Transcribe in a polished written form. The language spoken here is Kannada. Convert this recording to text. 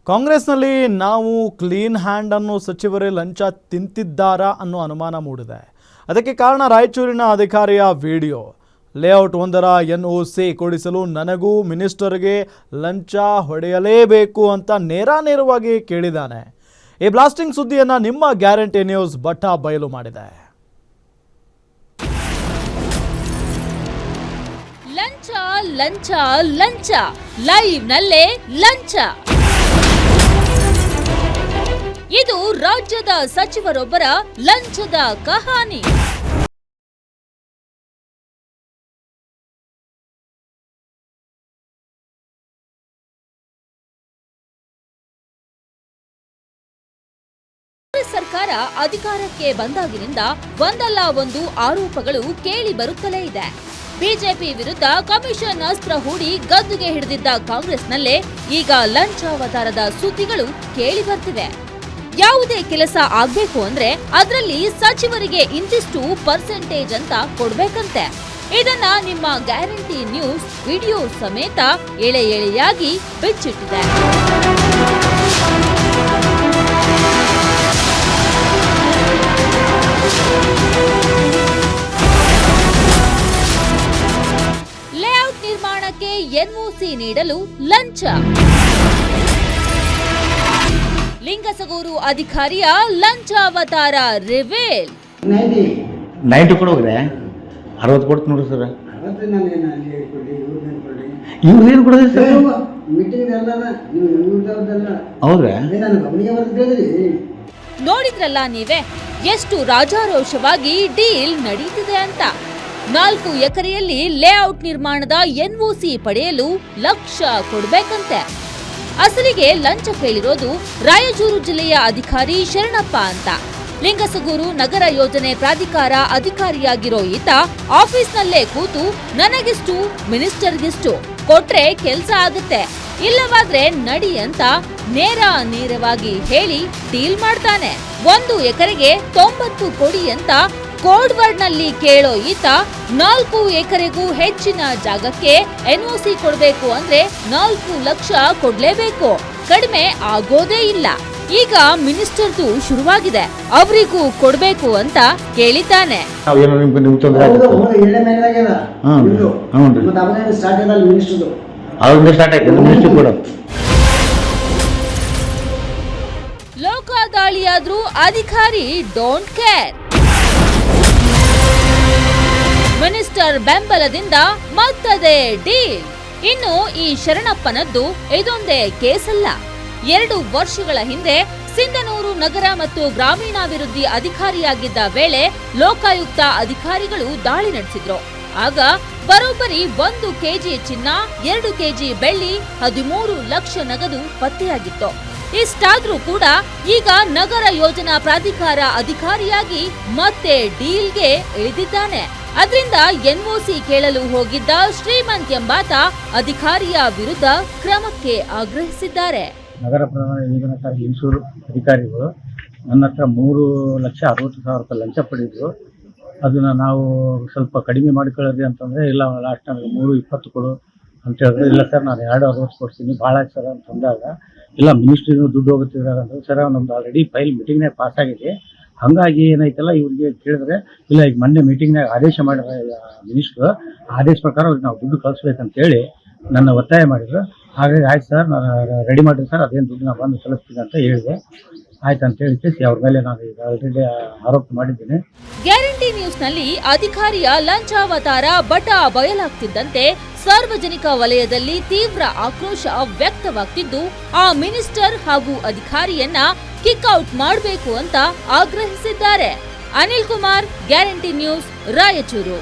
ಕಾಂಗ್ರೆಸ್ನಲ್ಲಿ ನಾವು ಕ್ಲೀನ್ ಹ್ಯಾಂಡ್ ಅನ್ನು ಸಚಿವರೇ ಲಂಚ ತಿಂತಿದ್ದಾರಾ ಅನ್ನೋ ಅನುಮಾನ ಮೂಡಿದೆ. ಅದಕ್ಕೆ ಕಾರಣ ರಾಯಚೂರಿನ ಅಧಿಕಾರಿಯ ವಿಡಿಯೋ. ಲೇಔಟ್ ಒಂದರ NOC ಕೊಡಿಸಲು ನನಗೂ ಮಿನಿಸ್ಟರ್ಗೆ ಲಂಚ ಹೊಡೆಯಲೇಬೇಕು ಅಂತ ನೇರವಾಗಿ ಕೇಳಿದ್ದಾನೆ. ಈ ಬ್ಲಾಸ್ಟಿಂಗ್ ಸುದ್ದಿಯನ್ನು ನಿಮ್ಮ ಗ್ಯಾರಂಟಿ ನ್ಯೂಸ್ ಬಟ್ಟಾ ಬಯಲು ಮಾಡಿದೆ. ಲಂಚ ಲಂಚ ಲಂಚ ಲೈವ್ ನಲ್ಲೇ ಲಂಚ. ಇದು ರಾಜ್ಯದ ಸಚಿವರೊಬ್ಬರ ಲಂಚದ ಕಹಾನಿ. ಸರ್ಕಾರ ಅಧಿಕಾರಕ್ಕೆ ಬಂದಾಗಿನಿಂದ ಒಂದಲ್ಲ ಒಂದು ಆರೋಪಗಳು ಕೇಳಿ ಬರುತ್ತಲೇ ಇದೆ. ಬಿಜೆಪಿ ವಿರುದ್ಧ ಕಮಿಷನ್ ಅಸ್ತ್ರ ಹೂಡಿ ಗದ್ದುಗೆ ಹಿಡಿದಿದ್ದ ಕಾಂಗ್ರೆಸ್ನಲ್ಲೇ ಈಗ ಲಂಚಾವತಾರದ ಸುದ್ದಿಗಳು ಕೇಳಿ ಬರ್ತಿವೆ. ಯಾವುದೇ ಕೆಲಸ ಆಗ್ಬೇಕು ಅಂದ್ರೆ ಅದರಲ್ಲಿ ಸಚಿವರಿಗೆ ಇಂತಿಷ್ಟು ಪರ್ಸೆಂಟೇಜ್ ಅಂತ ಕೊಡ್ಬೇಕಂತೆ. ಇದನ್ನ ನಿಮ್ಮ ಗ್ಯಾರಂಟಿ ನ್ಯೂಸ್ ವಿಡಿಯೋ ಸಮೇತ ಎಳೆ ಎಳೆಯಾಗಿ ಬಿಚ್ಚಿಟ್ಟಿದೆ. ಲೇಔಟ್ ನಿರ್ಮಾಣಕ್ಕೆ NOC ನೀಡಲು ಲಂಚ. ಲಿಂಗಸಗೂರು ಅಧಿಕಾರಿಯ ಲಂಚಾವತಾರ ರಿವೀಲ್. 90 ಕೂಡ ಹೋಗ್ರೆ 60 ಕೊಡ್ತು ನೋಡಿ ಸರ್. ಇವ್ರೇನು ಕೊಡೋದು ಸರ್? ಹೌದ್ರಾ? ನೋಡಿದ್ರಲ್ಲ ನೀವೇ ಎಷ್ಟು ರಾಜಾರೋಷವಾಗಿ ಡೀಲ್ ನಡೀತಿದೆ ಅಂತ. 4 ಎಕರೆಯಲ್ಲಿ ಲೇಔಟ್ ನಿರ್ಮಾಣದ NOC ಪಡೆಯಲು ಲಕ್ಷ ಕೊಡ್ಬೇಕಂತೆ. ಅಸಲಿಗೆ ಲಂಚ ಕೇಳಿರೋದು ರಾಯಚೂರು ಜಿಲ್ಲೆಯ ಅಧಿಕಾರಿ ಶರಣಪ್ಪ ಅಂತ. ಲಿಂಗಸಗೂರು ನಗರ ಯೋಜನೆ ಪ್ರಾಧಿಕಾರ ಅಧಿಕಾರಿಯಾಗಿರೋ ಈತ ಆಫೀಸ್ನಲ್ಲೇ ಕೂತು ನನಗಿಷ್ಟು ಮಿನಿಸ್ಟರ್ಗಿಷ್ಟು ಕೊಟ್ರೆ ಕೆಲ್ಸ ಆಗುತ್ತೆ, ಇಲ್ಲವಾದ್ರೆ ನಡಿ ಅಂತ ನೇರವಾಗಿ ಹೇಳಿ ಡೀಲ್ ಮಾಡ್ತಾನೆ. 1 ಎಕರೆಗೆ 90 ಕೊಡಿ ಅಂತ ಕೋಡ್ ವರ್ಡ್ ನಲ್ಲಿ ಕೇಳೋ ಈತ 4 ಎಕರೆಗೂ ಹೆಚ್ಚಿನ ಜಾಗಕ್ಕೆ NOC ಕೊಡ್ಬೇಕು ಅಂದ್ರೆ 4 ಲಕ್ಷ ಕೊಡ್ಲೇಬೇಕು, ಕಡಿಮೆ ಆಗೋದೇ ಇಲ್ಲ. ಈಗ ಮಿನಿಸ್ಟರ್ದು ಶುರುವಾಗಿದೆ, ಅವರಿಗೂ ಕೊಡ್ಬೇಕು ಅಂತ ಕೇಳಿದ್ದಾನೆ. ಲೋಕ ದಾಳಿಯಾದ್ರೂ ಅಧಿಕಾರಿ ಡೋಂಟ್ ಕೇರ್. ಮಿನಿಸ್ಟರ್ ಬೆಂಬಲದಿಂದ ಮತ್ತದೇ ಡೀಲ್. ಇನ್ನು ಈ ಶರಣಪ್ಪನದ್ದು ಇದೊಂದೇ ಕೇಸಲ್ಲ. 2 ವರ್ಷಗಳ ಹಿಂದೆ ಸಿಂಧನೂರು ನಗರ ಮತ್ತು ಗ್ರಾಮೀಣಾಭಿವೃದ್ಧಿ ಅಧಿಕಾರಿಯಾಗಿದ್ದ ವೇಳೆ ಲೋಕಾಯುಕ್ತ ಅಧಿಕಾರಿಗಳು ದಾಳಿ ನಡೆಸಿದ್ರು. ಆಗ ಬರೋಬ್ಬರಿ 1 ಕೆಜಿ ಚಿನ್ನ, 2 ಕೆಜಿ ಬೆಳ್ಳಿ, 13 ಲಕ್ಷ ನಗದು ಪತ್ತೆಯಾಗಿತ್ತು. ಇಷ್ಟಾದ್ರೂ ಕೂಡ ಈಗ ನಗರ ಯೋಜನಾ ಪ್ರಾಧಿಕಾರ ಅಧಿಕಾರಿಯಾಗಿ ಮತ್ತೆ ಡೀಲ್ಗೆ ಇಳಿದಿದ್ದಾನೆ. ಅದರಿಂದ NOC ಕೇಳಲು ಹೋಗಿದ್ದ ಶ್ರೀಮಂತ್ ಎಂಬಾತ ಅಧಿಕಾರಿಯ ವಿರುದ್ಧ ಕ್ರಮಕ್ಕೆ ಆಗ್ರಹಿಸಿದ್ದಾರೆ. ನಗರ ಪ್ರಧಾನ ಯೋಜನಾ ಲಿಂಗಸೂರು ಅಧಿಕಾರಿಗಳು ನನ್ನ ಹತ್ರ 3,60,000 ರೂಪಾಯಿ ಲಂಚ ಪಡೆದಿದ್ರು. ಅದನ್ನ ನಾವು ಸ್ವಲ್ಪ ಕಡಿಮೆ ಮಾಡಿಕೊಳ್ಳಿ ಅಂತಂದ್ರೆ, ಇಲ್ಲ ಲಾಸ್ಟ್ ನನಗೆ 3,20 ಕೊಡು ಅಂತ ಹೇಳಿದ್ರೆ, ಇಲ್ಲ ಸರ್ ನಾನು 2,60 ಕೊಡ್ತೀನಿ ಭಾಳ ಸರ್ ಅಂತ ಅಂದಾಗ, ಇಲ್ಲ ಮಿನಿಸ್ಟ್ರಿಗೂ ದುಡ್ಡು ಹೋಗುತ್ತಿದ್ದಾರೆ ಅಂತ. ಸರ್ ನಮ್ದು ಆಲ್ರೆಡಿ ಫೈಲ್ ಮೀಟಿಂಗ್ನಾಗ ಪಾಸ್ ಆಗಿದೆ, ಹಂಗಾಗಿ ಏನೈತಲ್ಲ ಇವ್ರಿಗೆ ಕೇಳಿದ್ರೆ, ಇಲ್ಲ ಈಗ ಮೊನ್ನೆ ಮೀಟಿಂಗ್ನಾಗ ಆದೇಶ ಮಾಡಿದ್ರೆ ಮಿನಿಸ್ಟ್ರು, ಆದೇಶ ಪ್ರಕಾರ ಅವ್ರಿಗೆ ನಾವು ದುಡ್ಡು ಕಳಿಸ್ಬೇಕಂತೇಳಿ ನನ್ನ ಒತ್ತಾಯ ಮಾಡಿದ್ರು. ಹಾಗಾಗಿ ಆಯ್ತು ಸರ್ ನಾನು ರೆಡಿ ಮಾಡಿರಿ ಸರ್, ಅದೇನು ದುಡ್ಡು ನಾನು ಬಂದು ಕಳಿಸ್ತೀನಿ ಅಂತ ಹೇಳಿದೆ. ಆಯ್ತು ಅಂತ ಹೇಳಿ ಅವ್ರ ಮೇಲೆ ನಾನು ಈಗ ಆಲ್ರೆಡಿ ಆರೋಪ ಮಾಡಿದ್ದೀನಿ. ಗ್ಯಾರಂಟಿ ನ್ಯೂಸ್ ನಲ್ಲಿ ಅಧಿಕಾರಿಯ ಲಂಚಾವತಾರ ಬಟಾ ಬಯಲಾಗ್ತಿದ್ದಂತೆ ಸಾರ್ವಜನಿಕ ವಲಯದಲ್ಲಿ ತೀವ್ರ ಆಕ್ರೋಶ ವ್ಯಕ್ತವಾಗ್ತಿದ್ದು, ಆ ಮಿನಿಸ್ಟರ್ ಹಾಗೂ ಅಧಿಕಾರಿಯನ್ನ ಕಿಕ್ಔಟ್ ಮಾಡಬೇಕು ಅಂತ ಆಗ್ರಹಿಸಿದ್ದಾರೆ. Anil Kumar, guarantee news, Raichur.